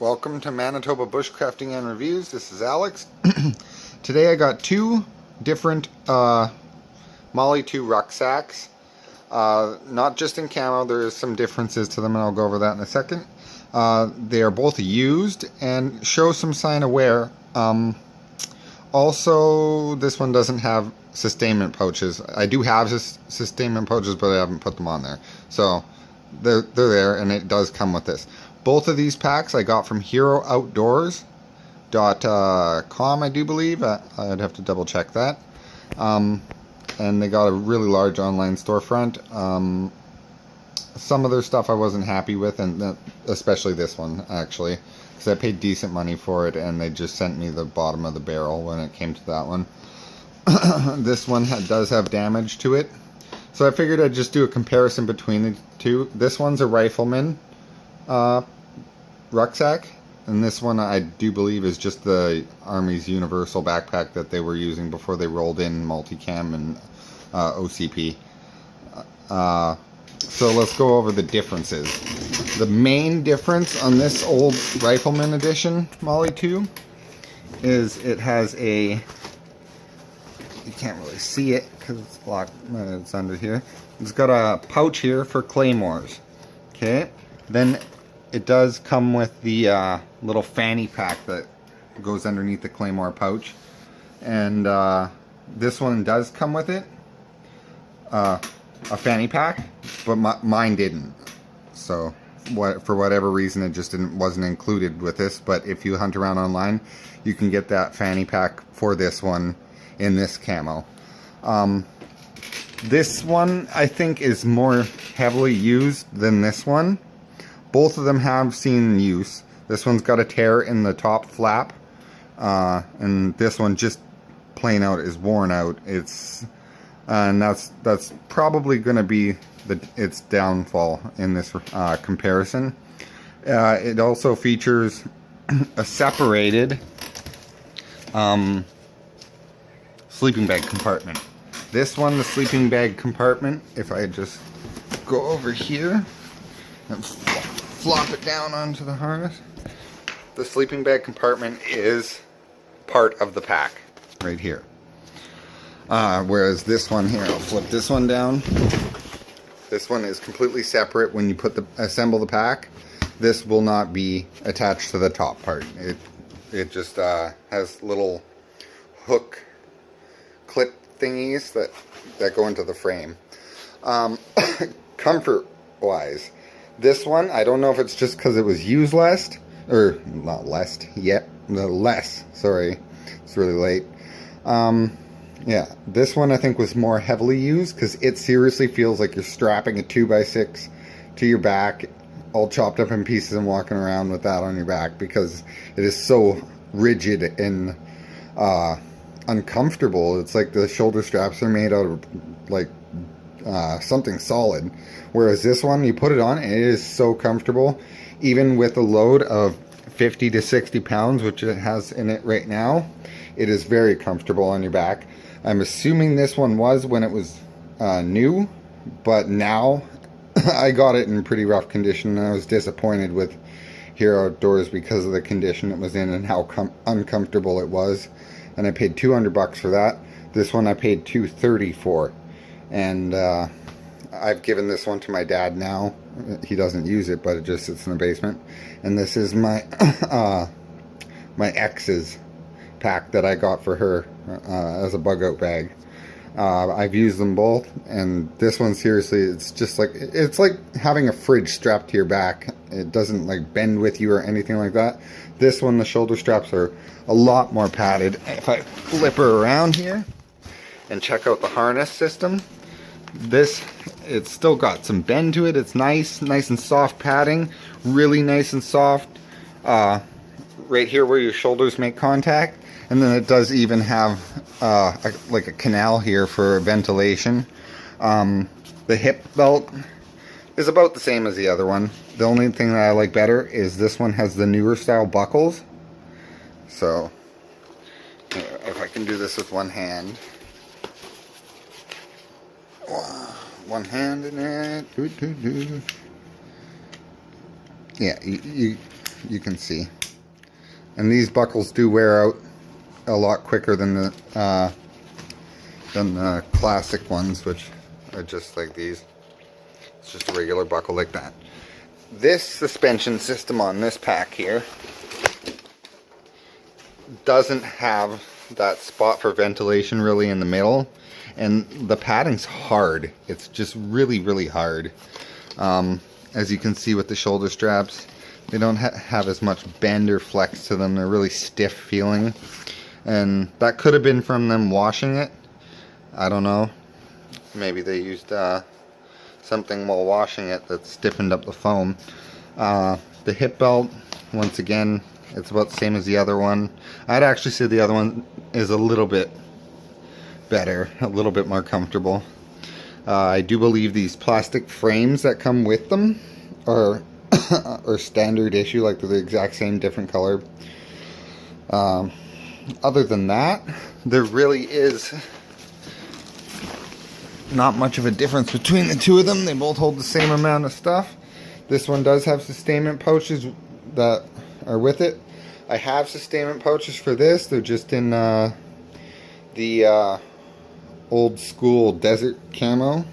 Welcome to Manitoba Bushcrafting and Reviews. This is Alex. Today I got two different Molle 2 rucksacks. Not just in camo, there's some differences to them and I'll go over that in a second. They are both used and show some sign of wear. Also, this one doesn't have sustainment pouches. I do have sustainment pouches, but I haven't put them on there. So they're there, and it does come with this. Both of these packs I got from HeroOutdoors.com, I do believe. I'd have to double check that. And they got a really large online storefront. Some of their stuff I wasn't happy with, and especially this one, actually, because I paid decent money for it, and they just sent me the bottom of the barrel when it came to that one. This one does have damage to it, so I figured I'd just do a comparison between the two. This one's a Rifleman rucksack, and this one I do believe is just the Army's universal backpack that they were using before they rolled in multicam and OCP. So let's go over the differences. The main difference on this old Rifleman edition Molle 2 is it has a, you can't really see it because it's blocked, it's under here. It's got a pouch here for claymores. Okay, then it does come with the little fanny pack that goes underneath the claymore pouch, and this one does come with it, a fanny pack, but mine didn't. So for whatever reason, it just wasn't included with this. But if you hunt around online, you can get that fanny pack for this one in this camo. This one I think is more heavily used than this one. Both of them have seen use. This one's got a tear in the top flap, and this one just plain out is worn out. And that's probably going to be its downfall in this comparison. It also features a separated sleeping bag compartment. This one, the sleeping bag compartment, if I just go over here and flop it down onto the harness, the sleeping bag compartment is part of the pack right here. Whereas this one here, I'll flip this one down. This one is completely separate. When you assemble the pack, this will not be attached to the top part. It just has little hook clip thingies that go into the frame. Comfort wise, this one, I don't know if it's just because it was used less, or not less yet, less, sorry, it's really late. Yeah, this one I think was more heavily used because it seriously feels like you're strapping a 2x6 to your back, all chopped up in pieces, and walking around with that on your back because it is so rigid and uncomfortable. It's like the shoulder straps are made out of like something solid, whereas this one, you put it on and it is so comfortable. Even with a load of 50 to 60 pounds, which it has in it right now, it is very comfortable on your back. I'm assuming this one was when it was new, but now I got it in pretty rough condition, and I was disappointed with Hero Outdoors because of the condition it was in and how uncomfortable it was. And I paid $200 for that. This one I paid $230 for, and I've given this one to my dad now. He doesn't use it, but it just sits in the basement. And this is my my ex's pack that I got for her as a bug out bag. I've used them both, and this one, seriously, it's just like, it's like having a fridge strapped to your back. It doesn't like bend with you or anything like that. This one, the shoulder straps are a lot more padded. If I flip her around here and check out the harness system, it's still got some bend to it. It's nice and soft padding, really nice and soft right here where your shoulders make contact. And then it does even have like a canal here for ventilation. The hip belt is about the same as the other one. The only thing that I like better is this one has the newer style buckles. So if I can do this with one hand. One hand in it. Yeah, you can see. And these buckles do wear out a lot quicker than the classic ones, which are just like these. It's just a regular buckle like that. This suspension system on this pack here doesn't have that spot for ventilation really in the middle, and the padding's hard. It's just really hard. As you can see with the shoulder straps, they don't have as much bend or flex to them. They're really stiff feeling, and that could have been from them washing it. I don't know, maybe they used something while washing it that stiffened up the foam. The hip belt, once again, it's about the same as the other one. I'd actually say the other one is a little bit better, a little bit more comfortable. I do believe these plastic frames that come with them are standard issue, like they're the exact same, different color. Other than that, there really is not much of a difference between the two of them. They both hold the same amount of stuff. This one does have sustainment pouches that are with it. I have sustainment pouches for this. They're just in the old school desert camo,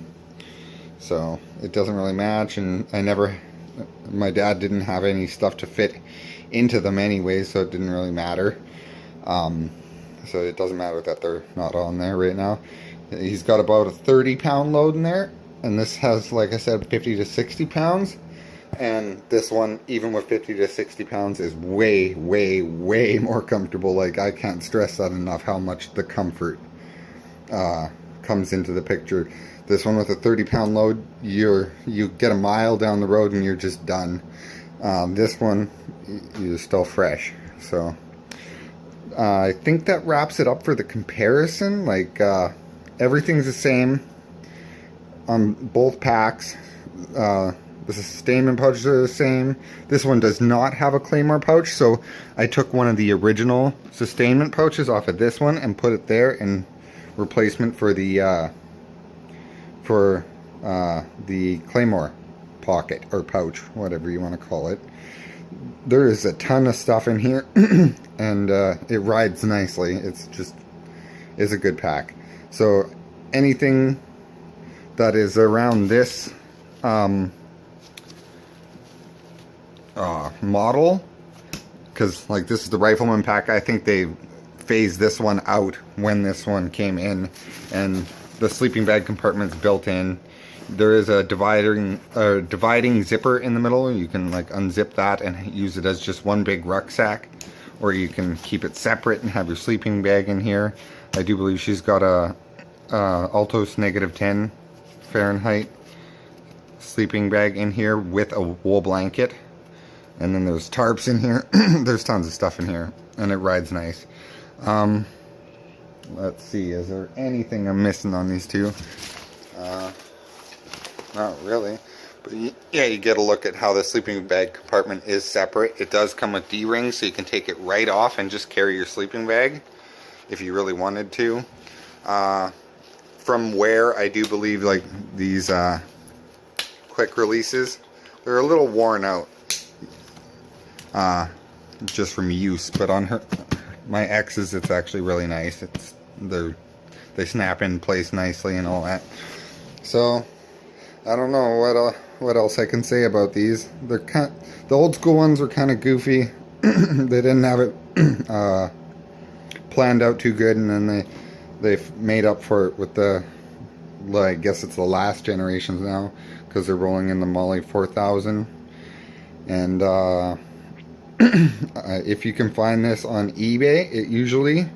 so it doesn't really match, and my dad didn't have any stuff to fit into them anyway, so it didn't really matter. So it doesn't matter that they're not on there right now. He's got about a 30-pound load in there, and this has, like I said, 50 to 60 pounds. And this one, even with 50 to 60 pounds, is way more comfortable. Like, I can't stress that enough, how much the comfort comes into the picture. This one with a 30-pound load, you get a mile down the road and you're just done. This one, you're still fresh. So I think that wraps it up for the comparison. Like, everything's the same on both packs. The sustainment pouches are the same. This one does not have a Claymore pouch, so I took one of the original sustainment pouches off of this one and put it there in replacement for the Claymore pocket or pouch, whatever you want to call it. There is a ton of stuff in here, and it rides nicely. It's a good pack. So anything that is around this model, because like this is the Rifleman pack, I think they phased this one out when this one came in, and the sleeping bag compartment's built in. There is a dividing zipper in the middle. You can like unzip that and use it as just one big rucksack, or you can keep it separate and have your sleeping bag in here. I do believe she's got a Altos -10 Fahrenheit sleeping bag in here with a wool blanket. And then there's tarps in here. There's tons of stuff in here, and it rides nice. Let's see, is there anything I'm missing on these two? Not really. But yeah, you get a look at how the sleeping bag compartment is separate. It does come with D-rings, so you can take it right off and just carry your sleeping bag if you really wanted to. From where I do believe like these quick releases, they're a little worn out. Just from use, but on my ex's, it's actually really nice. They snap in place nicely and all that. So I don't know what else I can say about these. The old school ones were kind of goofy. They didn't have it planned out too good, and then they've made up for it with the, I guess it's the last generations now, because they're rolling in the Molle 4000. And if you can find this on eBay, it usually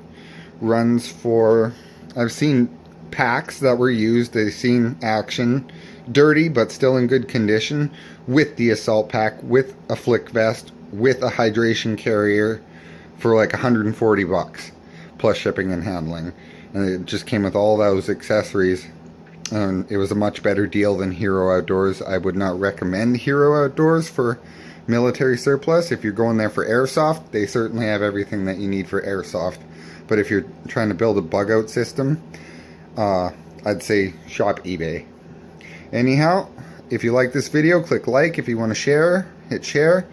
runs for, I've seen packs that were used, they've seen action, dirty but still in good condition, with the assault pack, with a flick vest, with a hydration carrier, for like 140 bucks plus shipping and handling. And it just came with all those accessories, and it was a much better deal than Hero Outdoors. I would not recommend Hero Outdoors for military surplus. If you're going there for airsoft, they certainly have everything that you need for airsoft. But if you're trying to build a bug out system, I'd say shop eBay. Anyhow, if you like this video, click like. If you want to share, hit share.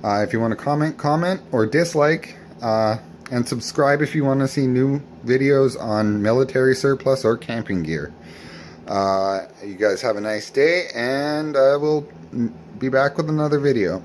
If you want to comment or dislike, and subscribe if you want to see new videos on military surplus or camping gear. You guys have a nice day, and I will be back with another video.